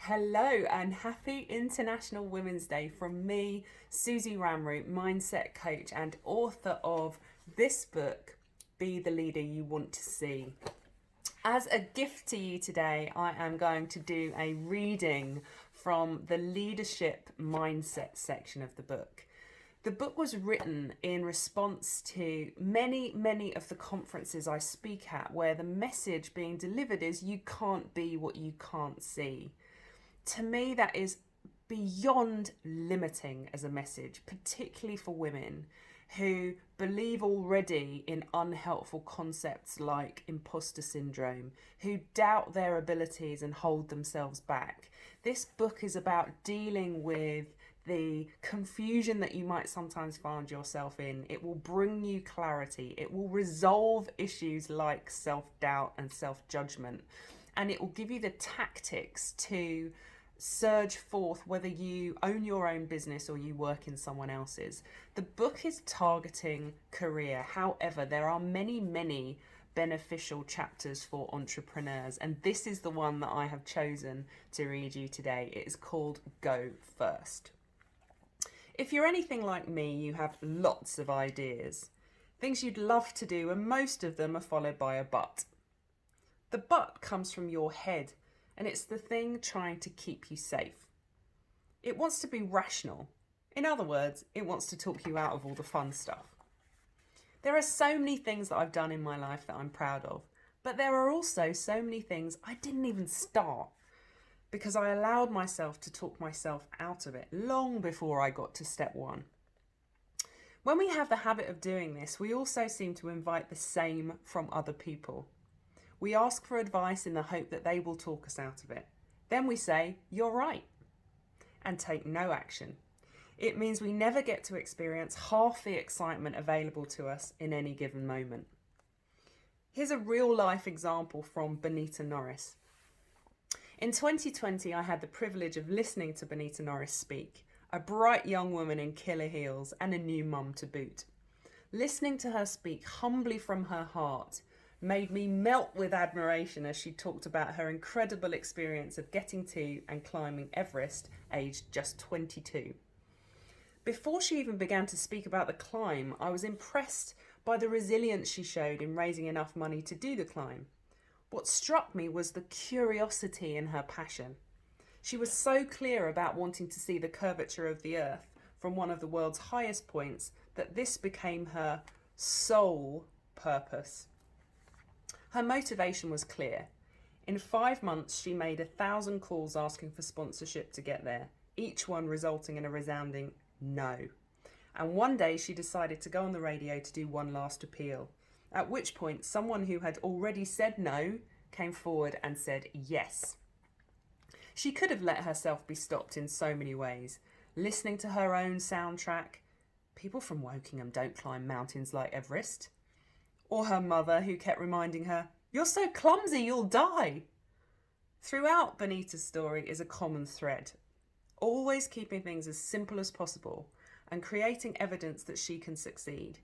Hello and happy International Women's Day from me, Susie Ramroot, mindset coach and author of this book, Be the Leader You Want to See. As a gift to you today, I am going to do a reading from the leadership mindset section of the book. The book was written in response to many of the conferences I speak at where the message being delivered is you can't be what you can't see. To me, that is beyond limiting as a message, particularly for women who believe already in unhelpful concepts like imposter syndrome, who doubt their abilities and hold themselves back. This book is about dealing with the confusion that you might sometimes find yourself in. It will bring you clarity. It will resolve issues like self-doubt and self-judgment. And it will give you the tactics to surge forth whether you own your own business or you work in someone else's. The book is targeting career. However, there are many beneficial chapters for entrepreneurs, and this is the one that I have chosen to read you today. It is called Go First. If you're anything like me, you have lots of ideas, things you'd love to do, and most of them are followed by a but. The but comes from your head, and it's the thing trying to keep you safe. It wants to be rational. In other words, it wants to talk you out of all the fun stuff. There are so many things that I've done in my life that I'm proud of, but there are also so many things I didn't even start because I allowed myself to talk myself out of it long before I got to step one. When we have the habit of doing this, we also seem to invite the same from other people. We ask for advice in the hope that they will talk us out of it. Then we say, "You're right," and take no action. It means we never get to experience half the excitement available to us in any given moment. Here's a real life example from Benita Norris. In 2020, I had the privilege of listening to Benita Norris speak, a bright young woman in killer heels and a new mum to boot. Listening to her speak humbly from her heart made me melt with admiration as she talked about her incredible experience of getting to and climbing Everest, aged just 22. Before she even began to speak about the climb, I was impressed by the resilience she showed in raising enough money to do the climb. What struck me was the curiosity in her passion. She was so clear about wanting to see the curvature of the earth from one of the world's highest points that this became her sole purpose. Her motivation was clear. In 5 months, she made 1,000 calls asking for sponsorship to get there, each one resulting in a resounding no. And one day she decided to go on the radio to do one last appeal, at which point someone who had already said no came forward and said yes. She could have let herself be stopped in so many ways, listening to her own soundtrack, "People from Wokingham don't climb mountains like Everest," or her mother who kept reminding her, "You're so clumsy, you'll die." Throughout Benita's story is a common thread, always keeping things as simple as possible and creating evidence that she can succeed.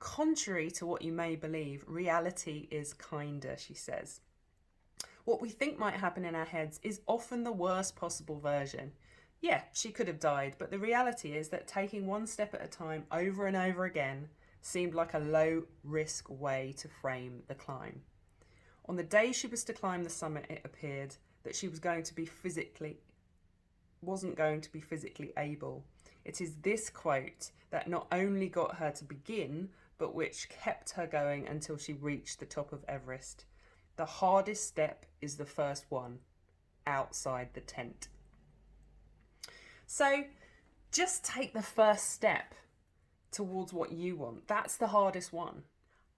Contrary to what you may believe, reality is kinder, she says. What we think might happen in our heads is often the worst possible version. Yeah, she could have died, but the reality is that taking one step at a time over and over again seemed like a low-risk way to frame the climb. On the day she was to climb the summit, it appeared that she wasn't going to be physically able. It is this quote that not only got her to begin, but which kept her going until she reached the top of Everest. The hardest step is the first one, outside the tent. So just take the first step towards what you want. That's the hardest one.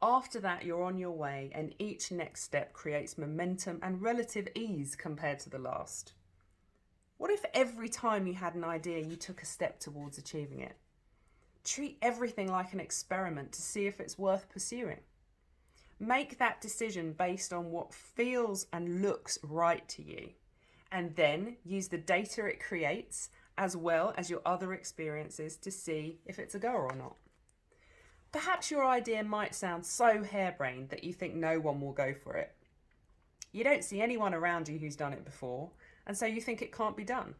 After that, you're on your way, and each next step creates momentum and relative ease compared to the last. What if every time you had an idea, you took a step towards achieving it? Treat everything like an experiment to see if it's worth pursuing. Make that decision based on what feels and looks right to you, and then use the data it creates as well as your other experiences to see if it's a goer or not. Perhaps your idea might sound so harebrained that you think no one will go for it. You don't see anyone around you who's done it before, and so you think it can't be done.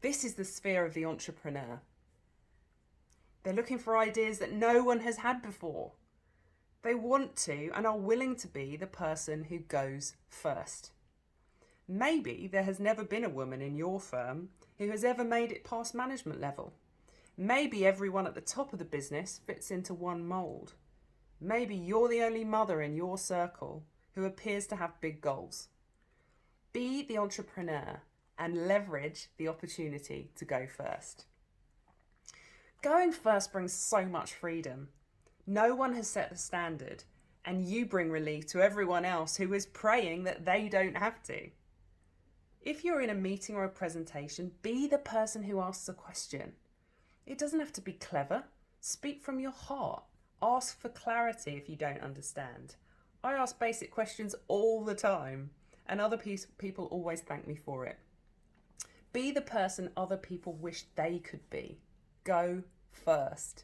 This is the sphere of the entrepreneur. They're looking for ideas that no one has had before. They want to and are willing to be the person who goes first. Maybe there has never been a woman in your firm who has ever made it past management level. Maybe everyone at the top of the business fits into one mould. Maybe you're the only mother in your circle who appears to have big goals. Be the entrepreneur and leverage the opportunity to go first. Going first brings so much freedom. No one has set the standard, and you bring relief to everyone else who is praying that they don't have to. If you're in a meeting or a presentation, be the person who asks a question. It doesn't have to be clever. Speak from your heart. Ask for clarity if you don't understand. I ask basic questions all the time, and other people always thank me for it. Be the person other people wish they could be. Go first.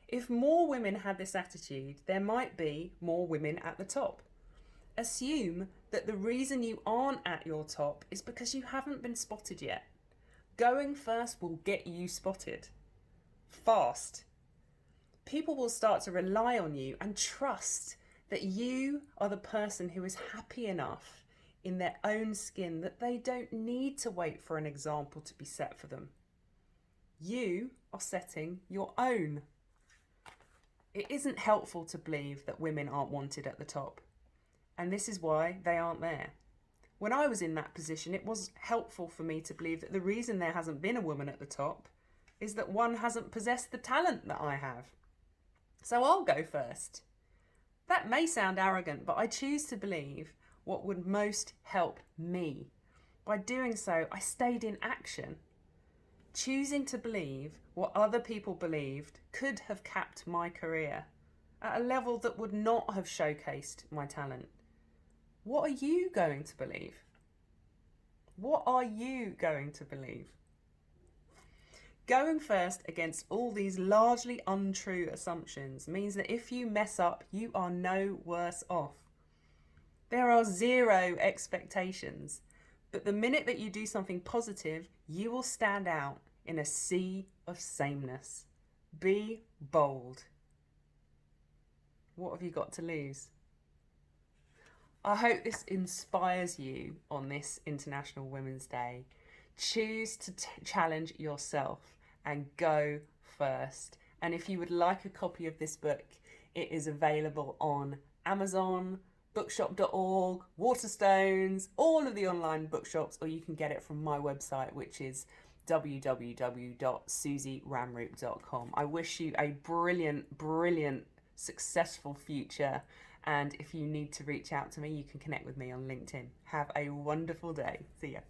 If more women had this attitude, there might be more women at the top. Assume that the reason you aren't at your top is because you haven't been spotted yet. Going first will get you spotted. Fast. People will start to rely on you and trust that you are the person who is happy enough in their own skin that they don't need to wait for an example to be set for them. You are setting your own. It isn't helpful to believe that women aren't wanted at the top, and this is why they aren't there. When I was in that position, it was helpful for me to believe that the reason there hasn't been a woman at the top is that one hasn't possessed the talent that I have. So I'll go first. That may sound arrogant, but I choose to believe what would most help me. By doing so, I stayed in action. Choosing to believe what other people believed could have capped my career at a level that would not have showcased my talent. What are you going to believe? What are you going to believe? Going first against all these largely untrue assumptions means that if you mess up, you are no worse off. There are zero expectations, but the minute that you do something positive, you will stand out in a sea of sameness. Be bold. What have you got to lose? I hope this inspires you on this International Women's Day. Choose to challenge yourself and go first. And if you would like a copy of this book, it is available on Amazon, bookshop.org, Waterstones, all of the online bookshops, or you can get it from my website, which is www.suzyramroot.com. I wish you a brilliant, successful future. And if you need to reach out to me, you can connect with me on LinkedIn. Have a wonderful day. See ya.